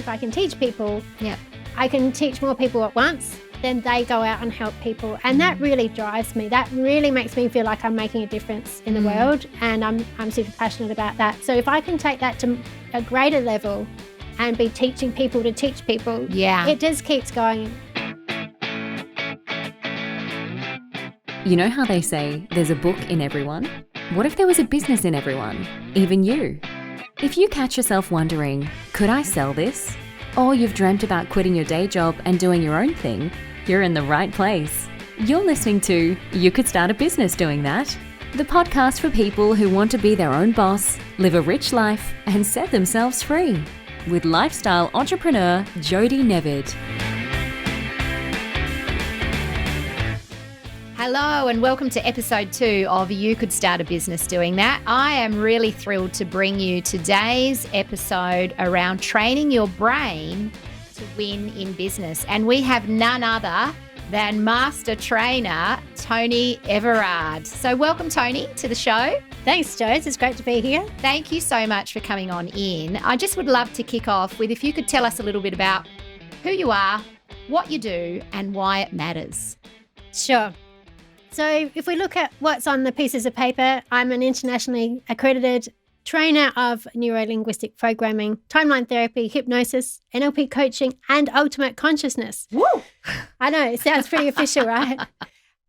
if I can teach people, Yeah. I can teach more people at once, then they go out and help people. And that really drives me. That really makes me feel like I'm making a difference in the world, and I'm super passionate about that. So if I can take that to a greater level and be teaching people to teach people, it just keeps going. You know how they say there's a book in everyone? What if there was a business in everyone, even you? If you catch yourself wondering, could I sell this? Or you've dreamt about quitting your day job and doing your own thing, you're in the right place. You're listening to You Could Start a Business Doing That, the podcast for people who want to be their own boss, live a rich life, and set themselves free. With lifestyle entrepreneur Jodie Nevid. Hello and welcome to episode 2 of You Could Start a Business Doing That. I am really thrilled to bring you today's episode around training your brain to win in business. And we have none other than master trainer Toni Everard. So welcome, Toni, to the show. Thanks, Jodes. It's great to be here. Thank you so much for coming on in. I just would love to kick off with if you could tell us a little bit about who you are, what you do, and why it matters. Sure. So if we look at what's on the pieces of paper, I'm an internationally accredited trainer of neuro-linguistic programming, timeline therapy, hypnosis, NLP coaching, and ultimate consciousness. Woo! I know, it sounds pretty official, right?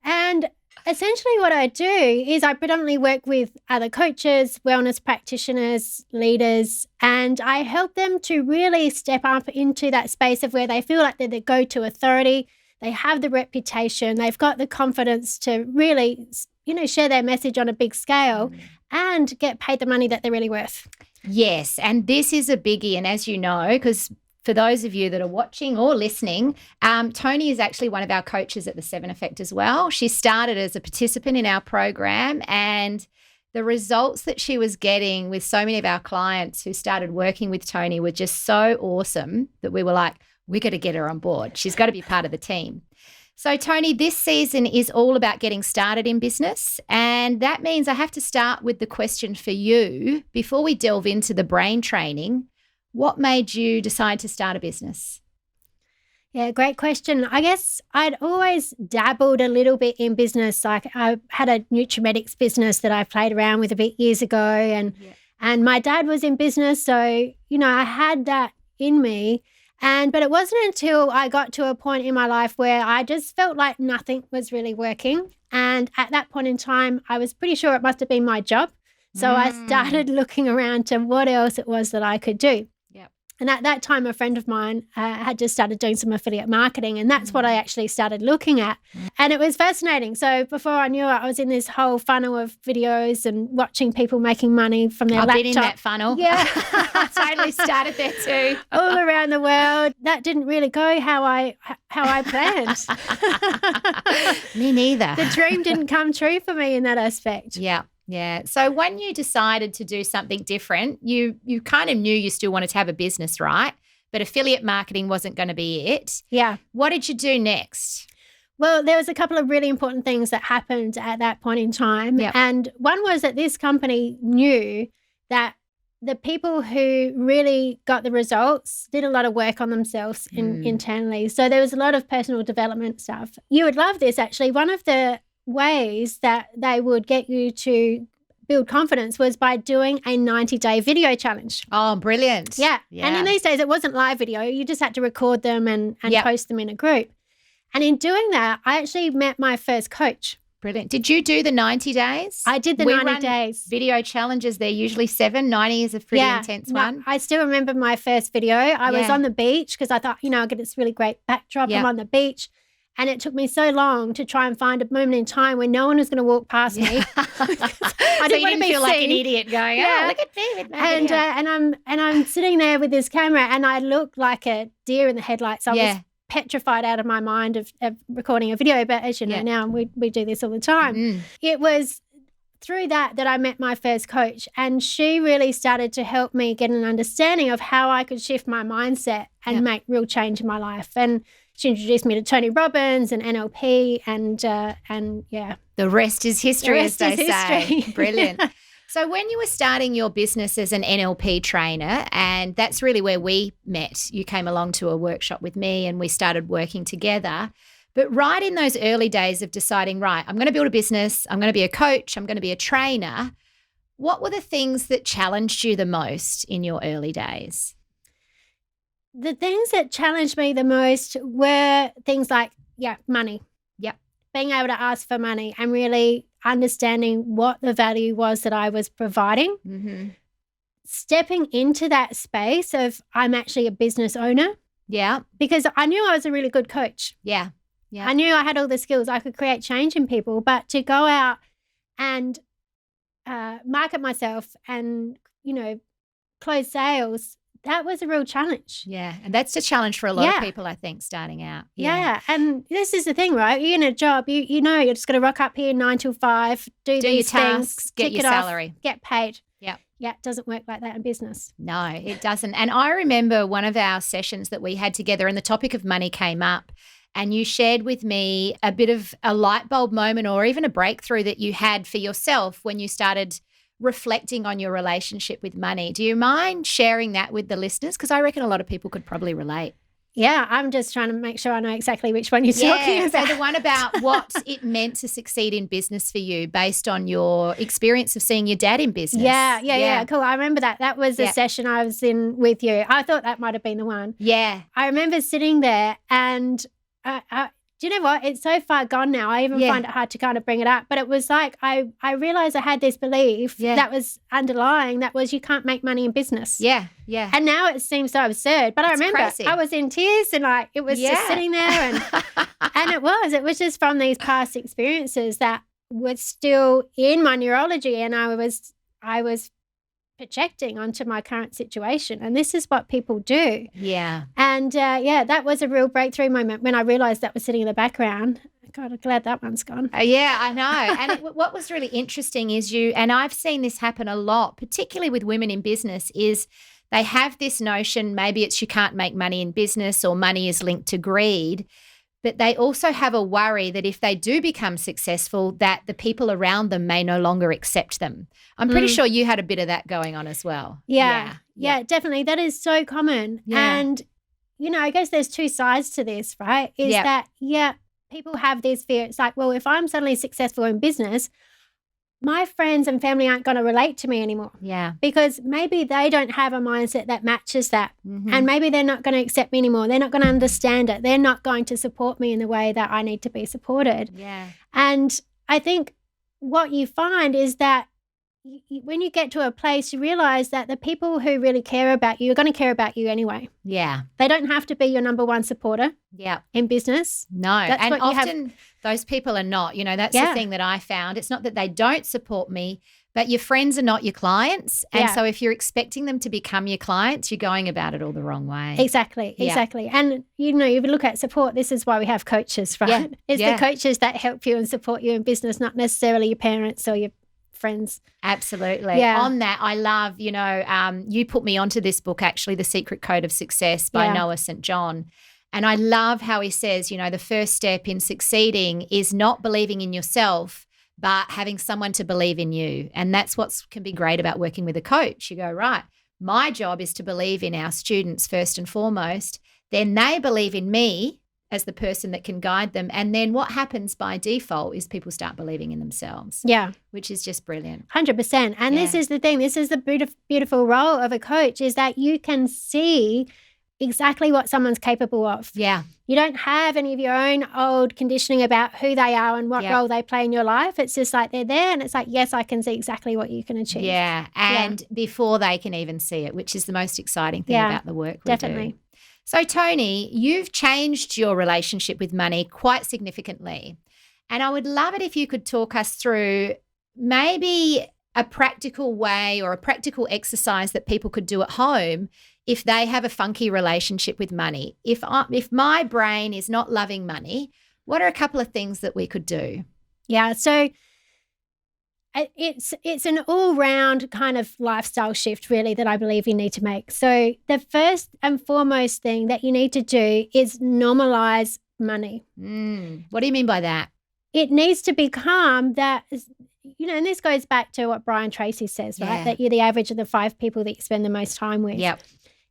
And essentially what I do is I predominantly work with other coaches, wellness practitioners, leaders, and I help them to really step up into that space of where they feel like they're the go-to authority. They have the reputation, they've got the confidence to really, share their message on a big scale and get paid the money that they're really worth. Yes, and this is a biggie. And as you know, because for those of you that are watching or listening, Toni is actually one of our coaches at the 7 Effect as well. She started as a participant in our program, and the results that she was getting with so many of our clients who started working with Toni were just so awesome that we were like, we got to get her on board. She's got to be part of the team. So, Toni, this season is all about getting started in business. And that means I have to start with the question for you before we delve into the brain training. What made you decide to start a business? Yeah, great question. I guess I'd always dabbled a little bit in business. Like I had a Nutrimedics business that I played around with a bit years ago. And my dad was in business. So, I had that in me. But it wasn't until I got to a point in my life where I just felt like nothing was really working. And at that point in time, I was pretty sure it must have been my job. So I started looking around to what else it was that I could do. Yep. And at that time, a friend of mine had just started doing some affiliate marketing, and that's what I actually started looking at. And it was fascinating. So before I knew it, I was in this whole funnel of videos and watching people making money from their laptop. I've been in that funnel. Yeah. I totally started there too. All around the world. That didn't really go how I planned. Me neither. The dream didn't come true for me in that aspect. Yeah. Yeah. So when you decided to do something different, you kind of knew you still wanted to have a business, right? But affiliate marketing wasn't going to be it. Yeah. What did you do next? Well, there was a couple of really important things that happened at that point in time. Yep. And one was that this company knew that the people who really got the results did a lot of work on themselves internally. So there was a lot of personal development stuff. You would love this, actually. One of the ways that they would get you to build confidence was by doing a 90-day video challenge. Oh, brilliant. Yeah. And in these days, it wasn't live video. You just had to record them and post them in a group. And in doing that, I actually met my first coach. Brilliant. Did you do the 90 days? I did the 90 days. Video challenges, they're usually 7. 90 is a pretty intense one. I still remember my first video. I was on the beach because I thought, I'll get this really great backdrop. I'm on the beach. And it took me so long to try and find a moment in time when no one was going to walk past me. I didn't feel like an idiot going, look at me with my video. And I'm sitting there with this camera and I look like a deer in the headlights. I was petrified out of my mind of recording a video. But as you know now, we do this all the time. It was through that I met my first coach, and she really started to help me get an understanding of how I could shift my mindset and make real change in my life. And she introduced me to Tony Robbins and NLP and. The rest is history, as they say. Brilliant. So when you were starting your business as an NLP trainer, and that's really where we met, you came along to a workshop with me and we started working together. But right in those early days of deciding, right, I'm going to build a business, I'm going to be a coach, I'm going to be a trainer, what were the things that challenged you the most in your early days? The things that challenged me the most were things like, money. Yep. Being able to ask for money and really understanding what the value was that I was providing. Mm-hmm. Stepping into that space of I'm actually a business owner. Yeah. Because I knew I was a really good coach. Yeah. Yeah. I knew I had all the skills. I could create change in people, but to go out and market myself and, close sales, that was a real challenge. Yeah. And that's a challenge for a lot of people, I think, starting out. Yeah. And this is the thing, right? You're in a job, you're just going to rock up here 9 till 5, do these your things, tasks, get your off, salary. get paid. Yeah. Yeah, it doesn't work like that in business. No, it doesn't. And I remember one of our sessions that we had together and the topic of money came up and you shared with me a bit of a light bulb moment or even a breakthrough that you had for yourself when you started reflecting on your relationship with money. Do you mind sharing that with the listeners? Because I reckon a lot of people could probably relate. Yeah, I'm just trying to make sure I know exactly which one you're talking about. So the one about what it meant to succeed in business for you based on your experience of seeing your dad in business. Yeah. Cool. I remember that. That was the session I was in with you. I thought that might have been the one. Yeah. I remember sitting there and do you know what? It's so far gone now. I even find it hard to kind of bring it up. But it was like I realized I had this belief that was underlying, that was you can't make money in business. Yeah. And now it seems so absurd. But I remember I was in tears and it was just sitting there and it was just from these past experiences that were still in my neurology and I was projecting onto my current situation. And this is what people do. Yeah. And that was a real breakthrough moment when I realized that was sitting in the background. God, I'm glad that one's gone. Yeah, I know. And what was really interesting is and I've seen this happen a lot, particularly with women in business, is they have this notion, maybe it's you can't make money in business or money is linked to greed. But they also have a worry that if they do become successful, that the people around them may no longer accept them. I'm pretty sure you had a bit of that going on as well. Yeah, definitely. That is so common. Yeah. And, I guess there's two sides to this, right? Is that, people have this fear. It's like, well, if I'm suddenly successful in business, my friends and family aren't going to relate to me anymore. Yeah. Because maybe they don't have a mindset that matches that. Mm-hmm. And maybe they're not going to accept me anymore. They're not going to understand it. They're not going to support me in the way that I need to be supported. Yeah. And I think what you find is that when you get to a place, you realize that the people who really care about you are going to care about you anyway. Yeah. They don't have to be your number one supporter in business. No. And often those people are not. That's the thing that I found. It's not that they don't support me, but your friends are not your clients. And so if you're expecting them to become your clients, you're going about it all the wrong way. Exactly. And, if you look at support, this is why we have coaches, right? Yeah. It's the coaches that help you and support you in business, not necessarily your parents or your friends. Absolutely. Yeah. On that, I love, you put me onto this book, actually, The Secret Code of Success by Noah St. John. And I love how he says, the first step in succeeding is not believing in yourself, but having someone to believe in you. And that's what can be great about working with a coach. You go, right, my job is to believe in our students first and foremost. Then they believe in me as the person that can guide them. And then what happens by default is people start believing in themselves. Yeah. Which is just brilliant. 100%. And this is the thing. This is the beautiful role of a coach, is that you can see exactly what someone's capable of. Yeah. You don't have any of your own old conditioning about who they are and what role they play in your life. It's just like they're there and it's like, yes, I can see exactly what you can achieve. Yeah. And before they can even see it, which is the most exciting thing about the work we do. So, Toni, you've changed your relationship with money quite significantly. And I would love it if you could talk us through maybe a practical way or a practical exercise that people could do at home if they have a funky relationship with money. If my brain is not loving money, what are a couple of things that we could do? Yeah, so it's an all-round kind of lifestyle shift really that I believe you need to make. So the first and foremost thing that you need to do is normalize money. What do you mean by that? It needs to become that, and this goes back to what Brian Tracy says, right? Yeah. That you're the average of the 5 people that you spend the most time with. Yep.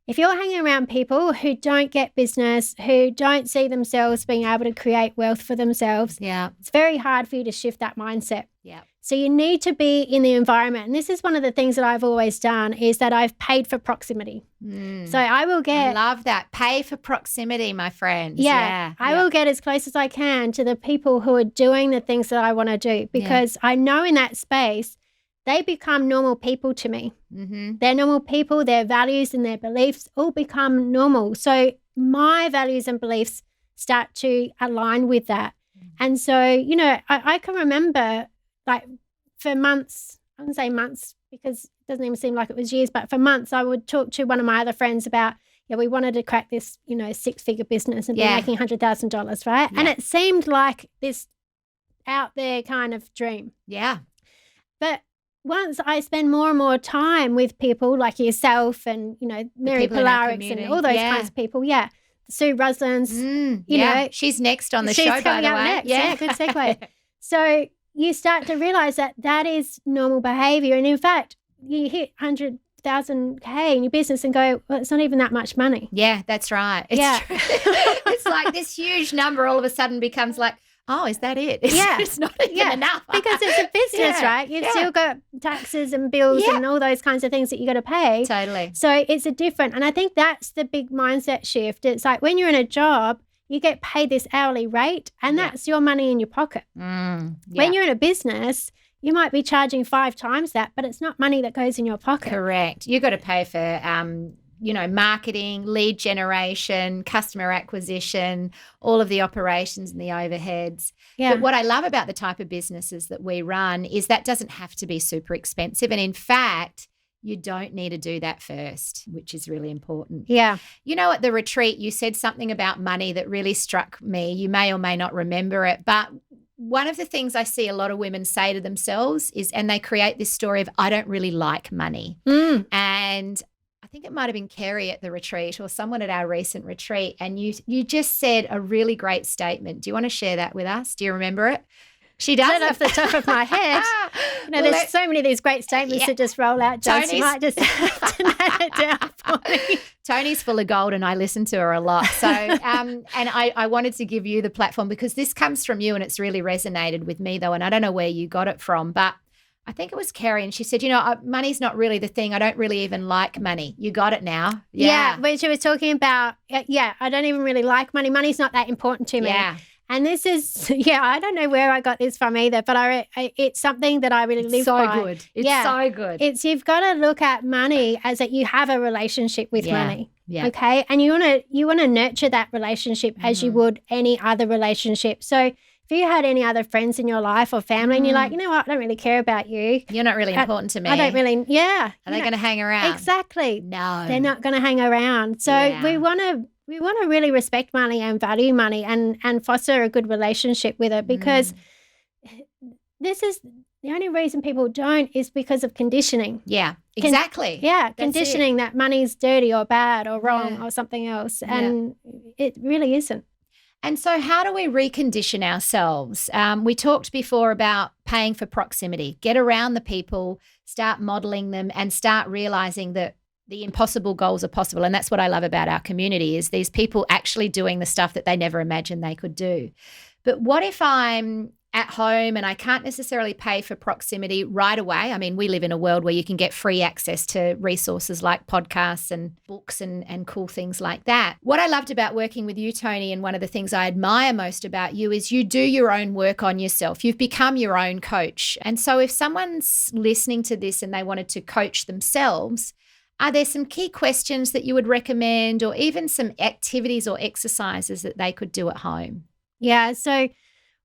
If you're hanging around people who don't get business, who don't see themselves being able to create wealth for themselves, Yeah. it's very hard for you to shift that mindset. Yeah. So you need to be in the environment. And this is one of the things that I've always done is that I've paid for proximity. So I will I get, love that. Pay for proximity, my friends. I will get as close as I can to the people who are doing the things that I want to do, because I know in that space, they become normal people to me. Mm-hmm. They're normal people, their values and their beliefs all become normal. So my values and beliefs start to align with that. And so, I can remember like for months, I wouldn't say months because it doesn't even seem like it was years, but for months I would talk to one of my other friends about, we wanted to crack this, 6-figure business and be making $100,000, right? Yeah. And it seemed like this out there kind of dream. Yeah. But once I spend more and more time with people like yourself and, Mary people in our Polarics community. and all those Yeah. kinds of people, Sue Ruslins, you know. She's next on the she's show, by coming the up way. next. Yeah, good segue. So you start to realise that is normal behaviour. And in fact, you hit 100,000K in your business and go, well, it's not even that much money. Yeah, that's right. It's true. It's like this huge number all of a sudden becomes like, oh, is that it? It's not even enough. Because it's a business, right? You've still got taxes and bills and all those kinds of things that you got to pay. Totally. So it's a different, and I think that's the big mindset shift. It's like when you're in a job, you get paid this hourly rate and that's your money in your pocket. When you're in a business, you might be charging 5 times that, but it's not money that goes in your pocket. Correct. You got to pay for marketing, lead generation, customer acquisition, all of the operations and the overheads. Yeah. But what I love about the type of businesses that we run is that doesn't have to be super expensive. And in fact, you don't need to do that first, which is really important. Yeah. At the retreat, you said something about money that really struck me. You may or may not remember it, but one of the things I see a lot of women say to themselves is, and they create this story of, I don't really like money. And I think it might have been Kerry at the retreat or someone at our recent retreat. And you just said a really great statement. Do you want to share that with us? Do you remember it? She does. Not off the top of my head. There's so many of these great statements that just roll out, Joyce. You might just have to note it down for me. Tony's full of gold and I listen to her a lot. So, and I wanted to give you the platform because this comes from you and it's really resonated with me though. And I don't know where you got it from, but I think it was Kerry, and she said, money's not really the thing. I don't really even like money. You got it now. Yeah, when she was talking about, I don't even really like money. Money's not that important to me. Yeah. And this is, I don't know where I got this from either, but it's something that I really live by. Good. It's so good. You've got to look at money as that you have a relationship with money. Yeah. Okay. And you want to nurture that relationship as you would any other relationship. So if you had any other friends in your life or family and you're like, you know what, I don't really care about you. You're not really important to me. I don't really, Are they going to hang around? Exactly. No. They're not going to hang around. So we want to really respect money and value money and foster a good relationship with it, because this is the only reason people don't is because of conditioning. Yeah, exactly. Conditioning that money's dirty or bad or wrong or something else. And it really isn't. And so how do we recondition ourselves? We talked before about paying for proximity. Get around the people, start modeling them and start realizing that the impossible goals are possible. And that's what I love about our community is these people actually doing the stuff that they never imagined they could do. But what if I'm at home and I can't necessarily pay for proximity right away? I mean, we live in a world where you can get free access to resources like podcasts and books and cool things like that. What I loved about working with you, Toni, and one of the things I admire most about you is you do your own work on yourself. You've become your own coach. And so if someone's listening to this and they wanted to coach themselves, are there some key questions that you would recommend or even some activities or exercises that they could do at home? Yeah, so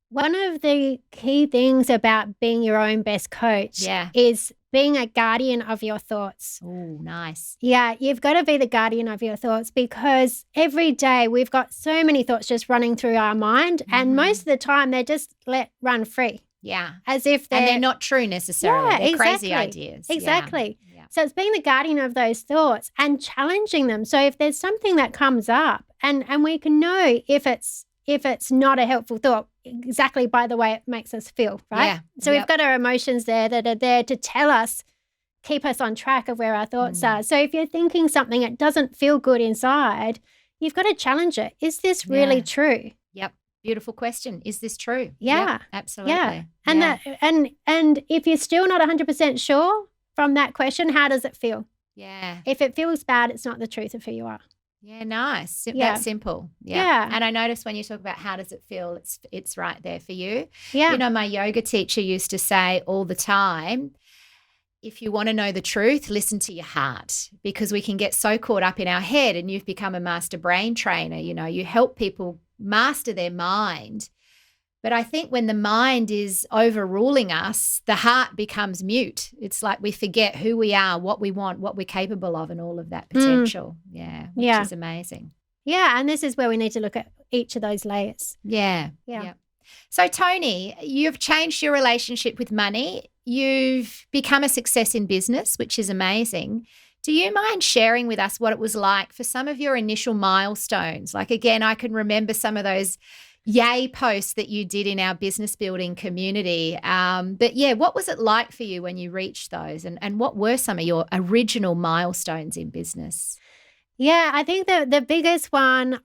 one of the key things about being your own best coach is being a guardian of your thoughts. Oh, nice. Yeah, you've got to be the guardian of your thoughts because every day we've got so many thoughts just running through our mind and most of the time they're just let run free. Yeah. As if they're not true necessarily. Yeah, they're exactly. crazy ideas. Exactly. Yeah. So it's being the guardian of those thoughts and challenging them. So if there's something that comes up and we can know if it's if it's not a helpful thought, exactly by the way it makes us feel, right? Yeah. So we've got our emotions there that are there to tell us, keep us on track of where our thoughts are. So if you're thinking something that doesn't feel good inside, you've got to challenge it. Is this really true? Yep. Beautiful question. Is this true? Yeah. Yep, absolutely. Yeah. And and if you're still not 100% sure from that question, how does it feel? Yeah. If it feels bad, it's not the truth of who you are. Yeah, nice. Yeah. That's simple. Yeah. And I notice when you talk about how does it feel, it's right there for you. Yeah. You know, my yoga teacher used to say all the time, if you want to know the truth, listen to your heart, because we can get so caught up in our head. And you've become a master brain trainer. You know, you help people master their mind. But I think when the mind is overruling us, the heart becomes mute. It's like we forget who we are, what we want, what we're capable of, and all of that potential. Yeah, which is amazing. Yeah, and this is where we need to look at each of those layers. Yeah. So, Toni, you've changed your relationship with money. You've become a success in business, which is amazing. Do you mind sharing with us what it was like for some of your initial milestones? Like, again, I can remember some of those yay posts that you did in our business building community. But yeah, what was it like for you when you reached those, and what were some of your original milestones in business? Yeah, I think the biggest one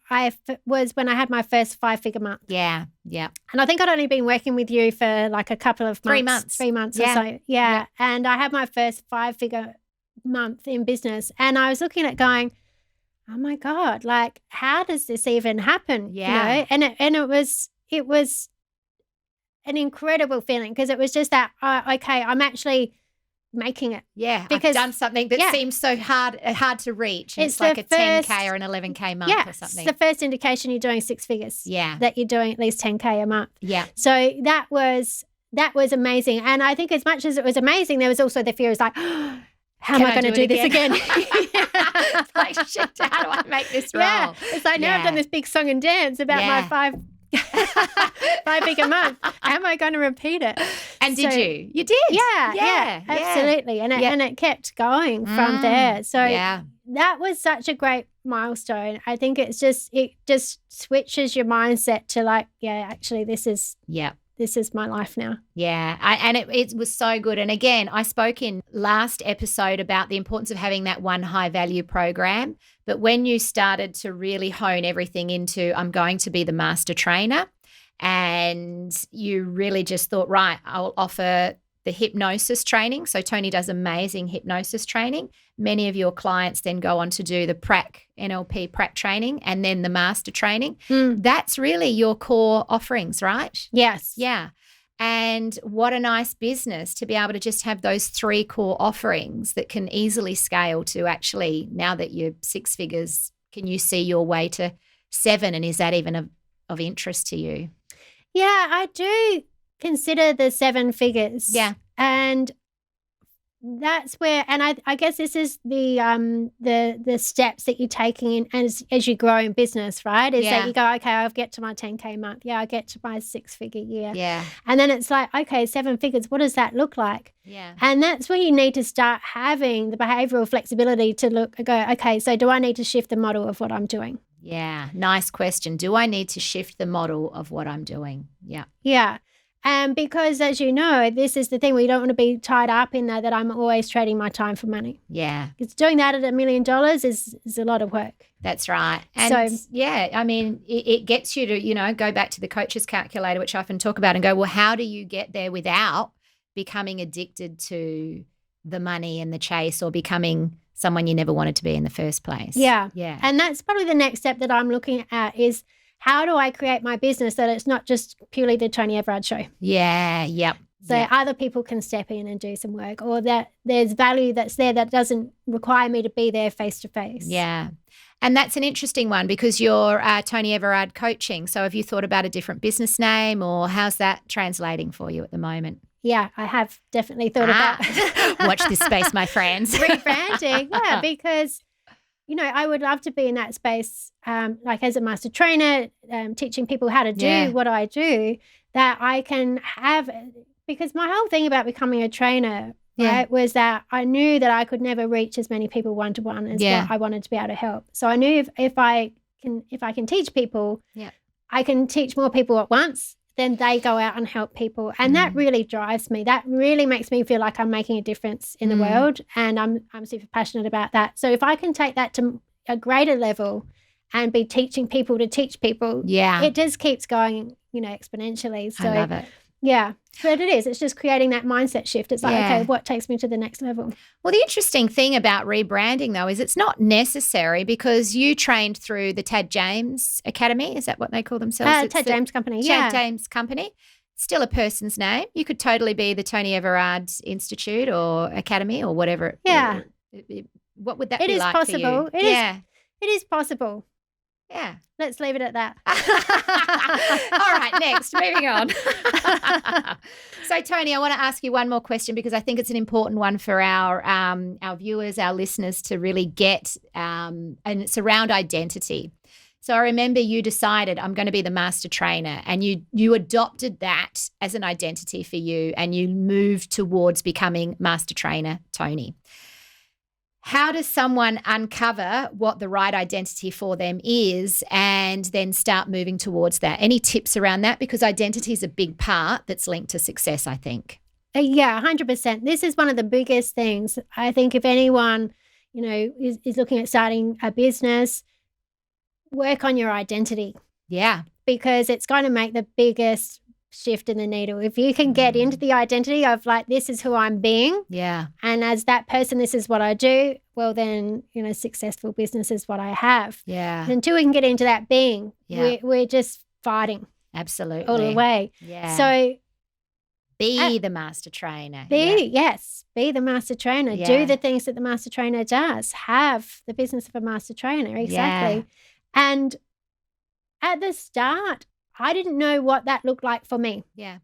was when I had my first 5-figure month. Yeah. And I think I'd only been working with you for like a couple of months. 3 months or so. Yeah. And I had my first 5-figure month in business. And I was looking at going, oh my God, like, how does this even happen? Yeah. You know? And it was an incredible feeling, because it was just that, okay, I'm actually making it. Yeah, because I've done something that seems so hard to reach. And it's like a 10K or an 11K month or something. It's the first indication you're doing 6 figures. Yeah. That you're doing at least 10K a month. Yeah. So that was amazing. And I think as much as it was amazing, there was also the fear, is like, how am I going to do this again? It's like, shit, how do I make this roll? Yeah. It's like, now I've done this big song and dance about my 5-figure month. Am I going to repeat it? And did you? You did. Yeah, absolutely. And it kept going from there. So that was such a great milestone. I think it just switches your mindset to like, actually this is my life now. Yeah, and it was so good. And again, I spoke in last episode about the importance of having that one high value program. But when you started to really hone everything into, I'm going to be the master trainer, and you really just thought, right, I'll offer the hypnosis training. So Toni does amazing hypnosis training. Many of your clients then go on to do the NLP prac training, and then the master training. That's really your core offerings, right? Yes. Yeah. And what a nice business to be able to just have those 3 core offerings that can easily scale to, actually, now that you're 6 figures, can you see your way to 7? And is that even of interest to you? Yeah, I do consider the 7 figures. Yeah. And that's where, and I guess this is the steps that you're taking in as you grow in business, right? Is that you go, okay, I'll get to my 10K month. Yeah, I'll get to my 6-figure year. Yeah. And then it's like, okay, 7 figures, what does that look like? Yeah. And that's where you need to start having the behavioral flexibility to go, okay, so do I need to shift the model of what I'm doing? Yeah. Nice question. Do I need to shift the model of what I'm doing? Yeah. Yeah. And because, as you know, this is the thing, we don't want to be tied up in that I'm always trading my time for money. Yeah. Because doing that at $1 million is a lot of work. That's right. And I mean, it gets you to, go back to the coach's calculator, which I often talk about, and go, well, how do you get there without becoming addicted to the money and the chase, or becoming someone you never wanted to be in the first place? Yeah. Yeah. And that's probably the next step that I'm looking at, is how do I create my business that it's not just purely the Toni Everard show? Yeah, yep. So other people can step in and do some work, or that there's value that's there that doesn't require me to be there face to face. Yeah. And that's an interesting one, because you're Toni Everard coaching. So have you thought about a different business name, or how's that translating for you at the moment? Yeah, I have definitely thought about watch this space, my friends. Rebranding. Yeah, because I would love to be in that space, like as a master trainer, teaching people how to do what I do, that I can have, because my whole thing about becoming a trainer, right, was that I knew that I could never reach as many people one-to-one as what I wanted to be able to help. So I knew if I can teach people, I can teach more people at once, then they go out and help people. And that really drives me. That really makes me feel like I'm making a difference in the world, and I'm super passionate about that. So if I can take that to a greater level and be teaching people to teach people, it just keeps going, exponentially. So I love it. Yeah, but it is. It's just creating that mindset shift. It's like, okay, what takes me to the next level? Well, the interesting thing about rebranding, though, is it's not necessary, because you trained through the Tad James Academy. Is that what they call themselves? Tad James Company, Tad James Company. Still a person's name. You could totally be the Toni Everard Institute or Academy or whatever. Yeah. What would that be like for you? It is possible. It is possible. Yeah. Let's leave it at that. All right, next, moving on. So, Toni, I want to ask you one more question, because I think it's an important one for our viewers, our listeners to really get, and it's around identity. So I remember you decided, I'm going to be the master trainer, and you adopted that as an identity for you, and you moved towards becoming master trainer Toni. How does someone uncover what the right identity for them is and then start moving towards that? Any tips around that? Because identity is a big part that's linked to success, I think. Yeah, 100%. This is one of the biggest things. I think if anyone, is looking at starting a business, work on your identity. Yeah. Because it's going to make the biggest shift in the needle. If you can get into the identity of like, this is who I'm being. Yeah. And as that person, this is what I do. Well, then, successful business is what I have. Yeah. Until we can get into that being, we're just fighting. Absolutely. All the way. Yeah. So be the master trainer. Be the master trainer. Yeah. Do the things that the master trainer does. Have the business of a master trainer. Exactly. Yeah. And at the start, I didn't know what that looked like for me. Yeah.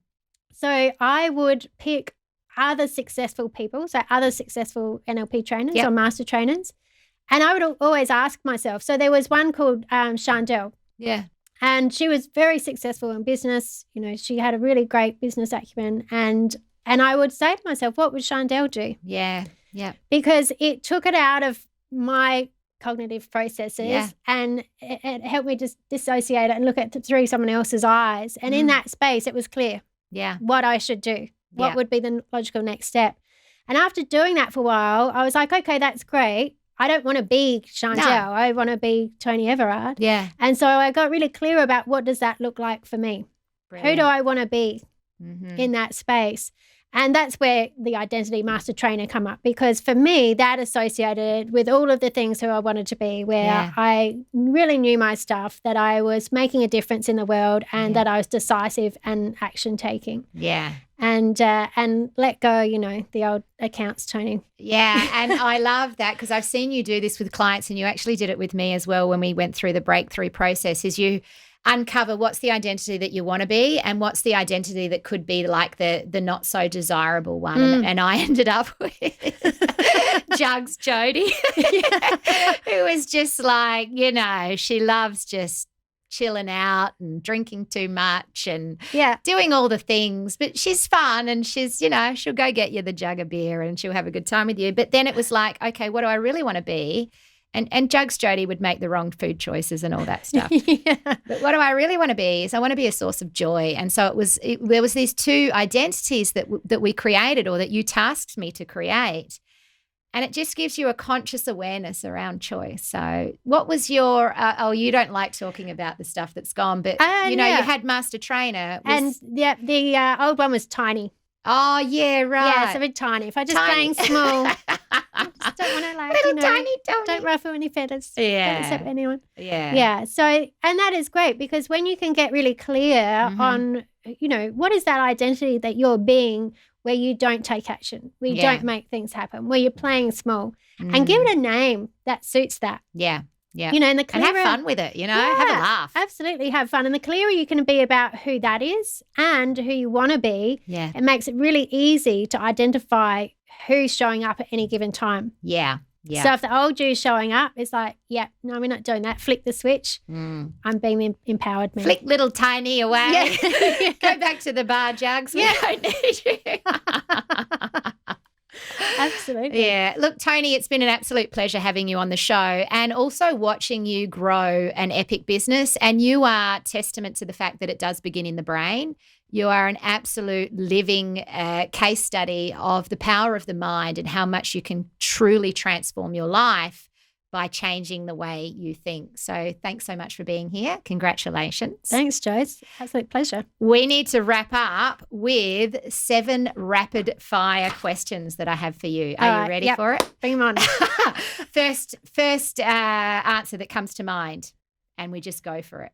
So I would pick other successful people, so other successful NLP trainers or master trainers, and I would always ask myself. So there was one called Chandel. Yeah. And she was very successful in business. She had a really great business acumen. And I would say to myself, what would Chandel do? Yeah. Yeah. Because it took it out of my cognitive processes and it helped me just dissociate it and look at it through someone else's eyes. And in that space, it was clear what I should do, what would be the logical next step. And after doing that for a while, I was like, okay, that's great. I don't want to be Chandel. No. I want to be Toni Everard. Yeah. And so I got really clear about what does that look like for me? Brilliant. Who do I want to be in that space? And that's where the identity master trainer come up, because for me, that associated with all of the things who I wanted to be, where I really knew my stuff, that I was making a difference in the world and that I was decisive and action taking. Yeah. And let go, the old accounts, Toni. Yeah, and I love that, because I've seen you do this with clients, and you actually did it with me as well when we went through the breakthrough process, is you uncover what's the identity that you want to be and what's the identity that could be like the not so desirable one. And I ended up with Jugs Jodie, who was just like, she loves just chilling out and drinking too much and doing all the things, but she's fun, and she's, she'll go get you the jug of beer and she'll have a good time with you. But then it was like, okay, what do I really want to be? And Jugs Jodie would make the wrong food choices and all that stuff. But what do I really want to be is I want to be a source of joy. And so there was these two identities that we created, or that you tasked me to create. And it just gives you a conscious awareness around choice. So what was your, you don't like talking about the stuff that's gone, but, you had master trainer. And the old one was tiny. Oh, yeah, right. Yeah, it's a bit tiny. If I just playing small, I just don't want to little tiny Toni. Don't ruffle any feathers. Yeah. Don't upset anyone. Yeah. Yeah. So, and that is great, because when you can get really clear on, what is that identity that you're being, where you don't take action, where you don't make things happen, where you're playing small, and give it a name that suits that. Yeah. Yeah. And the clearer, and have fun with it, have a laugh. Absolutely have fun. And the clearer you can be about who that is and who you want to be, it makes it really easy to identify who's showing up at any given time. Yeah. Yeah. So if the old you's showing up, it's like, no, we're not doing that. Flick the switch. I'm being empowered. Man. Flick little tiny away. Go back to the bar, Jugs. We don't need you. Absolutely. Yeah. Look, Toni, it's been an absolute pleasure having you on the show and also watching you grow an epic business. And you are testament to the fact that it does begin in the brain. You are an absolute living case study of the power of the mind and how much you can truly transform your life by changing the way you think. So thanks so much for being here. Congratulations. Thanks, Joyce. Absolute pleasure. We need to wrap up with 7 rapid fire questions that I have for you. Are you ready for it? Bring them on. First answer that comes to mind, and we just go for it.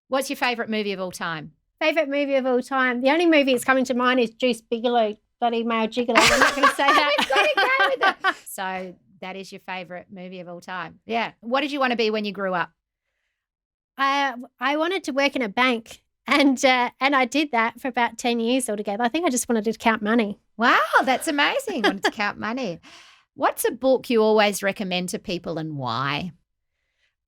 What's your favourite movie of all time? Favourite movie of all time? The only movie that's coming to mind is Juice Bigelow, bloody male gigolo. I'm not going to say that. We've got to go with it. So that is your favourite movie of all time. Yeah. What did you want to be when you grew up? I wanted to work in a bank, and I did that for about 10 years altogether. I think I just wanted to count money. Wow, that's amazing. Wanted to count money. What's a book you always recommend to people and why?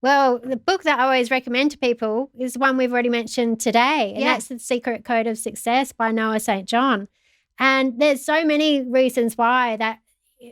Well, the book that I always recommend to people is one we've already mentioned today, and that's The Secret Code of Success by Noah St. John. And there's so many reasons why that.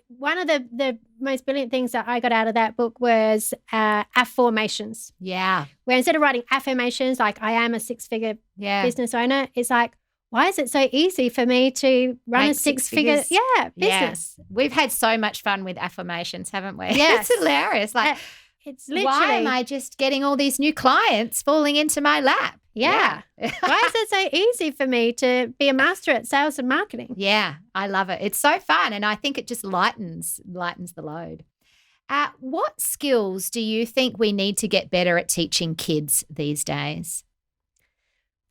One of the most brilliant things that I got out of that book was affirmations. Yeah. Where instead of writing affirmations like I am a 6-figure business owner, it's like, why is it so easy for me to run a 6-figure business? Yeah. We've had so much fun with affirmations, haven't we? Yes. It's hilarious. Like, it's literally, why am I just getting all these new clients falling into my lap? Yeah. Why is it so easy for me to be a master at sales and marketing? Yeah, I love it. It's so fun, and I think it just lightens the load. What skills do you think we need to get better at teaching kids these days?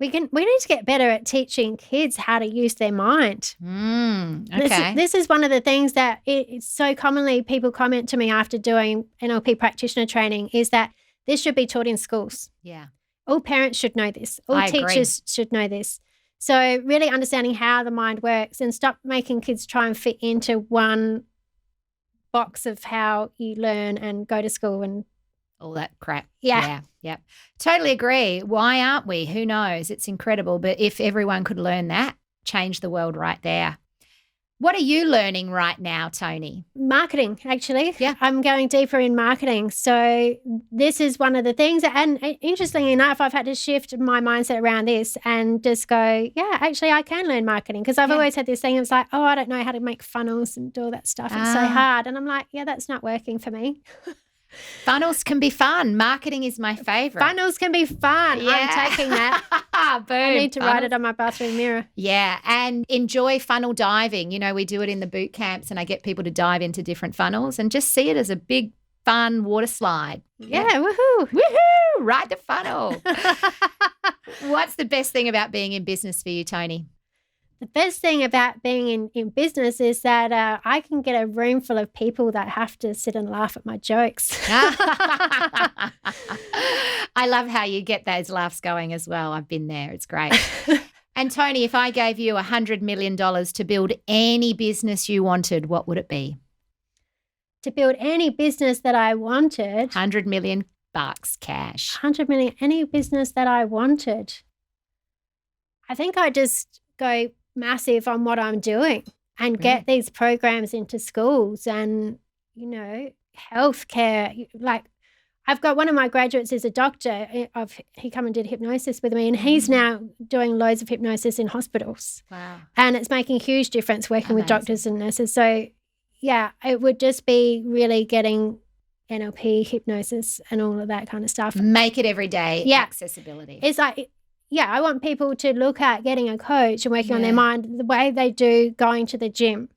We need to get better at teaching kids how to use their mind. Okay. This is one of the things that it's so commonly people comment to me after doing NLP practitioner training is that this should be taught in schools. Yeah. All parents should know this. All teachers should know this. So really understanding how the mind works and stop making kids try and fit into one box of how you learn and go to school and all that crap. Yeah. Totally agree. Why aren't we? Who knows? It's incredible. But if everyone could learn that, change the world right there. What are you learning right now, Toni? Marketing, actually. Yeah. I'm going deeper in marketing. So this is one of the things. And interestingly enough, I've had to shift my mindset around this and just go, yeah, actually, I can learn marketing. Because I've always had this thing. It's like, oh, I don't know how to make funnels and do all that stuff. It's so hard. And I'm like, yeah, that's not working for me. Funnels can be fun. Marketing is my favourite. Funnels can be fun. Yeah. I'm taking that. Boom. I need to write it on my bathroom mirror. Yeah, and enjoy funnel diving. You know, we do it in the boot camps and I get people to dive into different funnels and just see it as a big, fun water slide. Yeah, woohoo. Woohoo, ride the funnel. What's the best thing about being in business for you, Toni? The best thing about being in business is that I can get a room full of people that have to sit and laugh at my jokes. I love how you get those laughs going as well. I've been there. It's great. And Toni, if I gave you $100 million to build any business you wanted, what would it be? To build any business that I wanted. $100 million cash. 100 million, any business that I wanted. I think I just go massive on what I'm doing and get these programs into schools and, you know, healthcare. Like I've got one of my graduates is a doctor. He come and did hypnosis with me and he's now doing loads of hypnosis in hospitals. Wow. And it's making a huge difference working with doctors and nurses. So, yeah, it would just be really getting NLP, hypnosis and all of that kind of stuff. Make it every day. Yeah. Accessibility. It's like, yeah, I want people to look at getting a coach and working on their mind the way they do going to the gym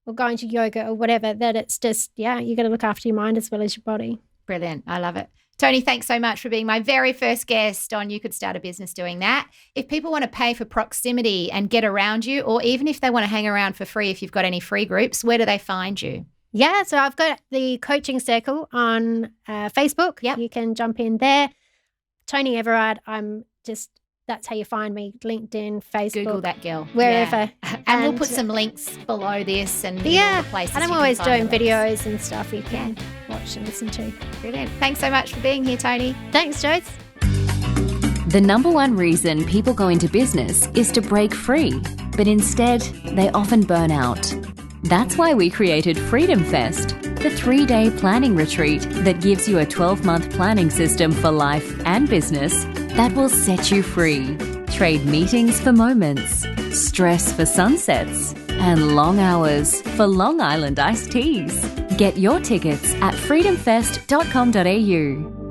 or going to yoga or whatever, that it's just, you got to look after your mind as well as your body. Brilliant. I love it. Toni, thanks so much for being my very first guest on You Could Start a Business Doing That. If people want to pay for proximity and get around you, or even if they want to hang around for free, if you've got any free groups, where do they find you? Yeah, so I've got the coaching circle on Facebook. Yep. You can jump in there. Toni Everard, that's how you find me, LinkedIn, Facebook. Google that girl. Wherever. Yeah. And we'll put some links below this and all the places. And I'm always doing videos and stuff you can watch and listen to. Brilliant. Thanks so much for being here, Toni. Thanks, Joyce. The number one reason people go into business is to break free, but instead they often burn out. That's why we created Freedom Fest, the 3-day planning retreat that gives you a 12-month planning system for life and business that will set you free. Trade meetings for moments, stress for sunsets, and long hours for Long Island iced teas. Get your tickets at freedomfest.com.au.